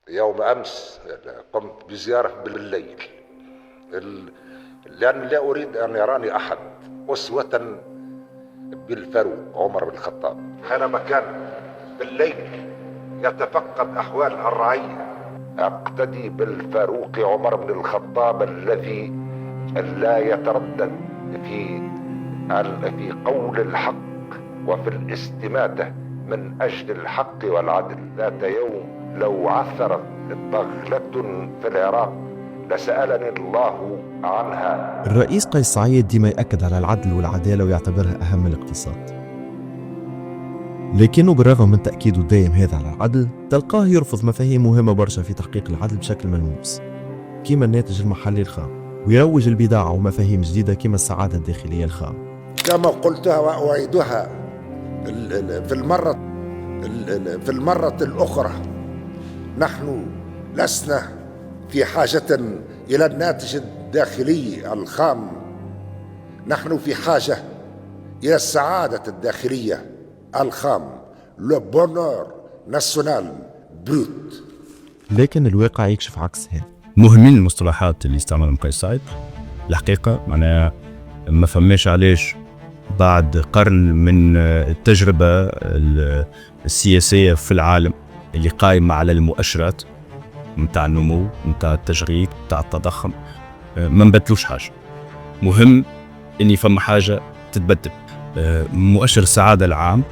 يوم أمس قمت بزيارة بالليل، لأن لا أريد أن يراني أحد أسوة بالفاروق عمر بن الخطاب. حينما كان بالليل يتفقد أحوال الرعية أقتدي بالفاروق عمر بن الخطاب الذي لا يتردد في قول الحق وفي الاستماتة من أجل الحق والعدل. ذات يوم لو عثرت بغلة في العراق لسألني الله عنها. الرئيس قيس سعيد ديما يأكد على العدل والعدالة ويعتبرها أهم من الاقتصاد، لكنه بالرغم من تأكيده الدائم هذا على العدل تلقاه يرفض مفاهيم مهمة برشا في تحقيق العدل بشكل ملموس كما الناتج المحلي الخام، ويروج البضاعة ومفاهيم جديدة كما السعادة الداخلية الخام. كما قلتها وأعيدها في المرة الأخرى، نحن لسنا في حاجة إلى الناتج الداخلي الخام، نحن في حاجة إلى السعادة الداخلية الخام، le bonheur national brut. لكن الواقع يكشف عكس هذا. مهمين المصطلحات اللي استعملهم قيس سعيد الحقيقة، معناها ما فهمش علاش بعد قرن من التجربة السياسية في العالم اللي قائمة على المؤشرات متاع النمو متاع التشغيل متاع التضخم ما نبدلوش حاجة. مهم إني فما حاجة تتبدل. مؤشر السعادة العام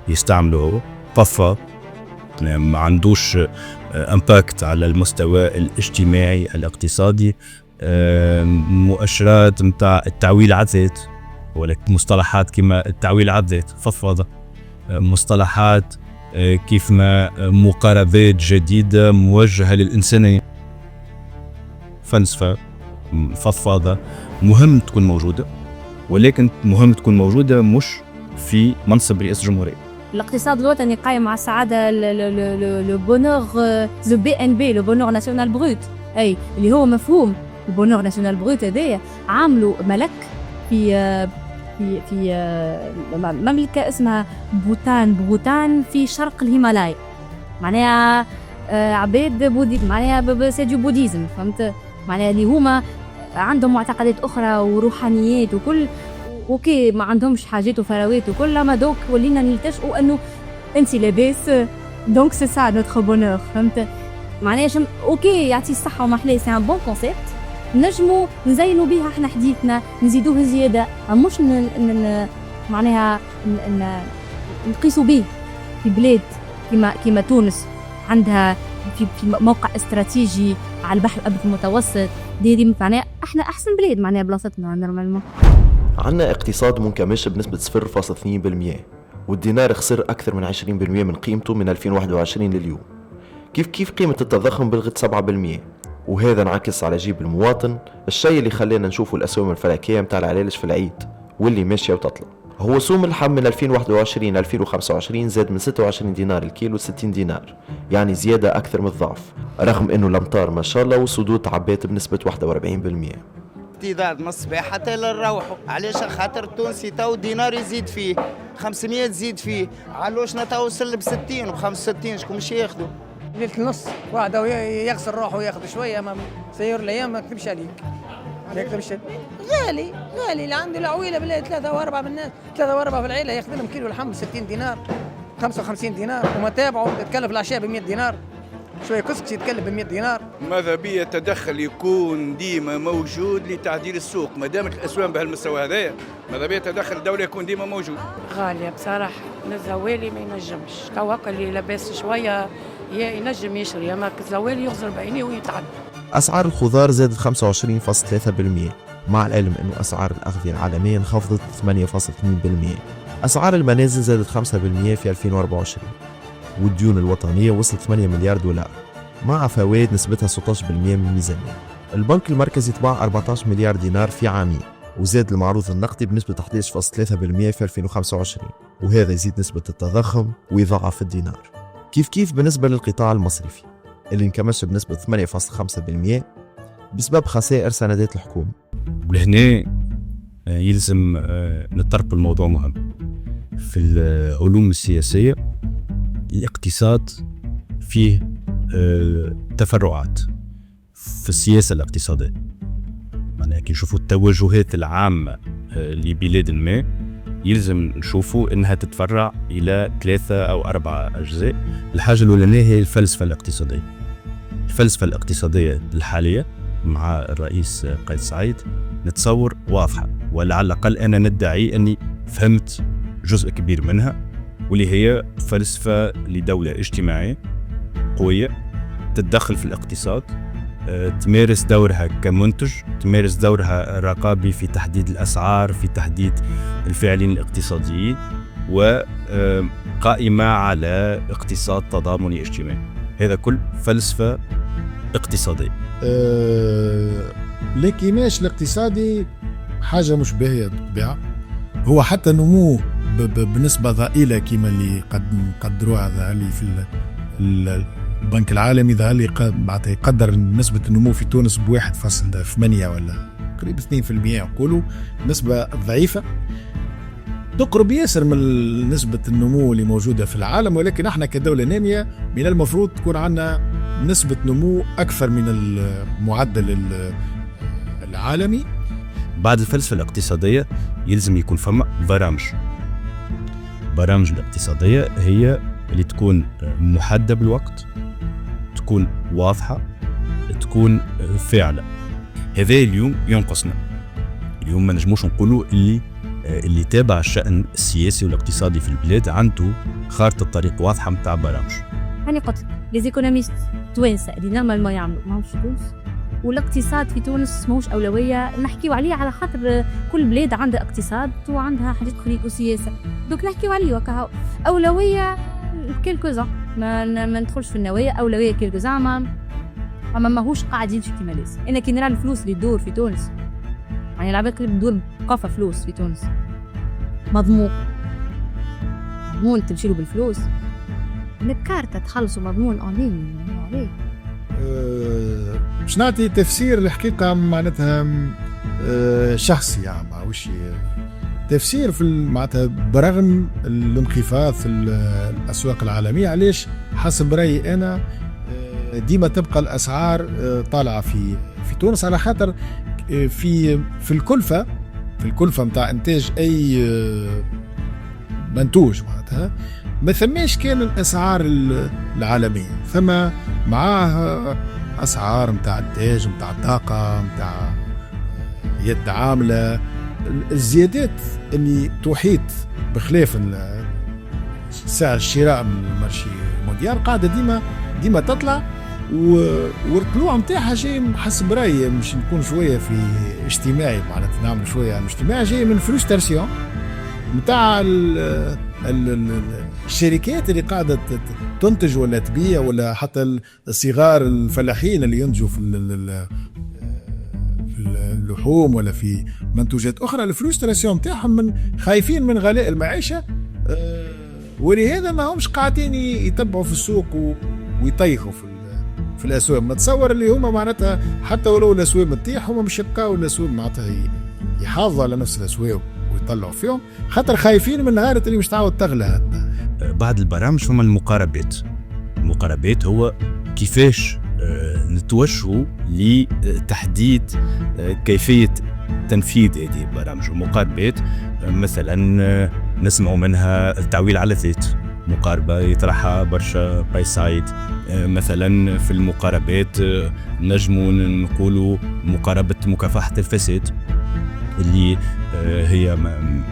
يستعمله هو فضفاض، ما عندوش امباكت على المستوى الاجتماعي الاقتصادي. مؤشرات متاع التعويل على الذات، ولكن مصطلحات كما التعويل على الذات فضفاضة، مصطلحات كيف ما مقاربات جديدة موجهة للإنسانية فلسفة فضفاضة مهم تكون موجودة، ولكن مهم تكون موجودة مش في منصب رئيس جمهورية. الاقتصاد الوطني قائم على السعادة، لو بونور لو بي ان بي، لو بونور ناسيونال بروت، اي اللي هو مفهوم البونور ناسيونال بروت هذايا عاملوا ملك في مملكة اسمها بوتان في شرق الهيمالايا، معناها عباد بودي، معناها سيديو بوديزم، فهمت؟ معناها اللي هما عندهم معتقدات أخرى وروحانيات وكل اوكي، ما عندهمش حاجات وفراوات وكل، ما دوك ولينا نلتجئوا انه انت لاباس دونك سي سا نوتر بونور، فهمت؟ معناها اوكي يعطي الصحه ومحلاه، سي ان بون كونسيبت نجموا نزينوا بها احنا حديثنا، نزيدوه زياده، مش معناها نقيسوا به في بلاد كما تونس عندها في موقع استراتيجي على البحر الابيض المتوسط، دي معناها احنا احسن بلاد معناها بلاصتنا نورمالمون. عنا اقتصاد منكمش بنسبة 0.2%، والدينار خسر أكثر من 20% من قيمته من 2021 لليوم. كيف قيمة التضخم بلغت 7%، وهذا انعكس على جيب المواطن، الشيء اللي خلينا نشوفوا الأسهم الفلكية متاع العلالج في العيد واللي ماشية وتطلع. هو سوم اللحم من 2021 2025 زاد من 26 دينار الكيلو 60 دينار، يعني زيادة أكثر من الضعف، رغم أنه الأمطار ما شاء الله والصدور تعبات بنسبة 41%. امتداد من الصباح حتى لنروحوا، علاش خاطر التونسي تو دينار يزيد فيه 500 تزيد فيه، علوشنا تو وصل ب 60 و 65 شكون مش ياخذوا؟ ليلة النص واحد يغسل روحه وياخذ شويه، ما سير الايام ما يكتبش عليك، ما يكتبش. غالي اللي عنده العويله بالله 3 و4 من الناس، 3 و4 في العيله ياخذ لهم كيلو اللحم 60 دينار 55 دينار، وما تابعوا تتكلف العشاء ب 100 دينار، شويه كسكسي يتكلف ب 100 دينار. ماذا بيا تدخل يكون ديما موجود لتعديل السوق؟ ما دامت الاسواق بهالمستوى هذايا ماذا بيا تدخل الدوله يكون ديما موجود؟ غاليه بصراحه، الزوالي ما ينجمش، تو هكا اللي لاباس شويه ينجم يشري، اما الزوالي يخسر بعينيه ويتعدى. أسعار الخضار زادت 25.3%، مع العلم أنه أسعار الأغذية العالمية انخفضت 8.2%. أسعار المنازل زادت 5% في 2024، والديون الوطنية وصلت 8 مليار دولار مع فوائد نسبتها 16% من الميزانية. البنك المركزي طبع 14 مليار دينار في عامين، وزاد المعروض النقدي بنسبة 11.3% في 2025، وهذا يزيد نسبة التضخم ويضاعف الدينار. كيف بالنسبة للقطاع المصرفي اللي انكمش بنسبة 8.5% بسبب خسائر سندات الحكومة. ولهنا يلزم نطرق الموضوع مهم في العلوم السياسية. الاقتصاد فيه تفرعات في السياسة الاقتصادية. معناها كي نشوفوا التوجهات العامة لبلاد ما يلزم نشوفوا انها تتفرع الى 3 أو 4 أجزاء. الحاجة الأولانية هي الفلسفة الاقتصادية. الفلسفة الاقتصادية الحالية مع الرئيس قيس سعيد نتصور واضحة، ولا على الأقل أنا ندعي أني فهمت جزء كبير منها، واللي هي فلسفة لدولة اجتماعية قوية تتدخل في الاقتصاد، تمارس دورها كمنتج، تمارس دورها الرقابي في تحديد الأسعار، في تحديد الفاعلين الاقتصاديين، وقائمة على اقتصاد تضامني اجتماعي. هذا كل فلسفة اقتصادية. لكناش الاقتصادي حاجة مش باهية بالطبيعة. هو حتى نمو بنسبة ضئيلة كما اللي قد نقدروها ذا في البنك العالمي ذا اللي يقدر نسبة النمو في تونس ب1.8 ولا قريب 2%. يقولوا نسبة ضعيفة تقرب ياسر من نسبة النمو اللي موجودة في العالم، ولكن احنا كدولة نامية من المفروض تكون عندنا نسبة نمو أكثر من المعدل العالمي. بعد الفلسفة الاقتصادية يلزم يكون فما برامج الاقتصادية هي اللي تكون محددة بالوقت، تكون واضحة، تكون فاعلة. هذا اليوم ينقصنا. اليوم ما نجموش نقولوا اللي تابع الشأن السياسي والاقتصادي في البلاد عنده خارطة الطريق واضحة متاع برامج. أنا قلت ليزيكونوميست توانسة اللي نورمال ما يعملوا ماهوش فلوس، والاقتصاد في تونس ماهوش أولوية نحكيو عليه، على خاطر كل بلاد عندها اقتصاد وعندها حاجات أخرى وسياسة، دوك نحكيو عليه وكهو أولوية كيلكوزا، ما ندخلش في النوايا. أولوية كيلكوزا أما ماهوش قاعد يمشي كما لازم. أنا كي نرى الفلوس اللي تدور في تونس، يعني العباد اللي تدور قافة فلوس في تونس، مضمون تمشيلو بالفلوس، الكارتة تخلصوا مضمون أونلاين عليه. باش نعطي تفسير الحقيقة معناتها شخصي، يعني ماهوش تفسير في معناتها برغم الانخفاض في الأسواق العالمية. علاش حسب رأيي أنا ديما تبقى الأسعار طالعة في تونس؟ على خاطر في الكلفة متاع إنتاج أي منتوج معناتها ما ثماش كان الأسعار العالمية، ثم معاها أسعار متاع إنتاج، متاع طاقة، متاع يد عاملة. الزيادات اللي تحيط بخلاف سعر الشراء من المارشي مونديال قاعدة ديما تطلع، والطلوع متاعها جاي حسب رأيي مش نكون شوية في اجتماعي، معناتها نعمل شوية اجتماعي، جاي من فرسترسيون متاع الشركات اللي قاعدة تنتج ولا تبيع، ولا حتى الصغار الفلاحين اللي ينتجوا في اللحوم ولا في منتوجات أخرى. الفرسترسيون متاعهم خايفين من غلاء المعيشة، ولهذا ما همش قاعدين يتبعوا في السوق ويطيخوا في الأسواق. ما تصور اللي هما معناتها حتى ولو الأسواق متيح هما مش يبقاو الأسواق معناتها يحافظوا على نفس الأسواق ويطلعوا فيهم، خاطر خايفين من نهار اللي مش تعاود تغلى. بعد البرامج هما المقاربات هو كيفاش نتوجهوا لتحديد كيفية تنفيذ هذه البرامج. المقاربات مثلا نسمع منها التعويل على الذات، مقاربة يطرحها برشا قيس سعيد. مثلا في المقاربات نجموا نقولوا مقاربة مكافحة الفساد، اللي هي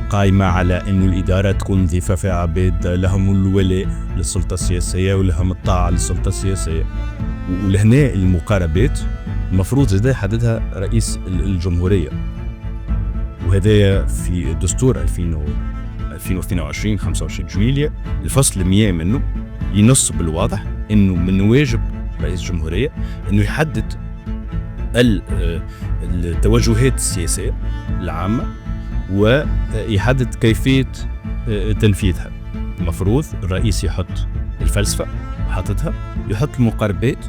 قائمة على أن الإدارة تكون ضيفة في عباد لهم الولاء للسلطة السياسية ولهم الطاعة للسلطة السياسية. ولهنا المقاربات المفروض زي يحددها رئيس الجمهورية، وهذا في دستور 2022 25 جويلية الفصل 100 منه ينص بالواضح أنه من واجب رئيس الجمهورية أنه يحدد التوجهات السياسية العامة ويحدد كيفية تنفيذها. المفروض الرئيس يحط الفلسفة وحطتها، يحط المقاربات،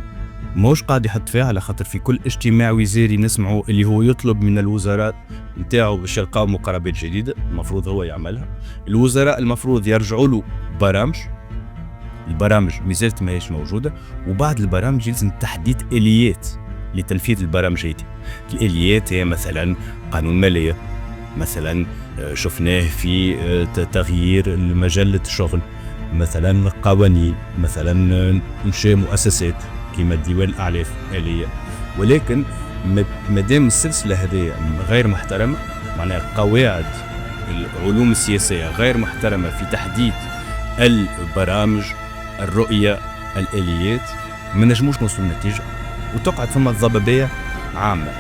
موش قاعد يحط فيها على خاطر في كل اجتماع وزاري نسمعه اللي هو يطلب من الوزراء نتاعو باش يلقاو مقاربات جديدة، المفروض هو يعملها. الوزراء المفروض يرجعوا له برامج البرامج مازالت ماهيش موجودة، وبعض البرامج يلزم تحديد آليات لتنفيذ البرامج هذه. الآليات هي مثلا قانون مالية، مثلا شفناه في تغيير مجلة الشغل، مثلا قوانين، مثلا إنشاء مؤسسات كما ديوان الأعلاف آلية. ولكن مادام السلسلة هذه غير محترمة، معناها قواعد العلوم السياسية غير محترمة في تحديد البرامج، الرؤية، الآليات، ما نجموش نوصل نتيجة، وتقعد ثم ضبابية عامة.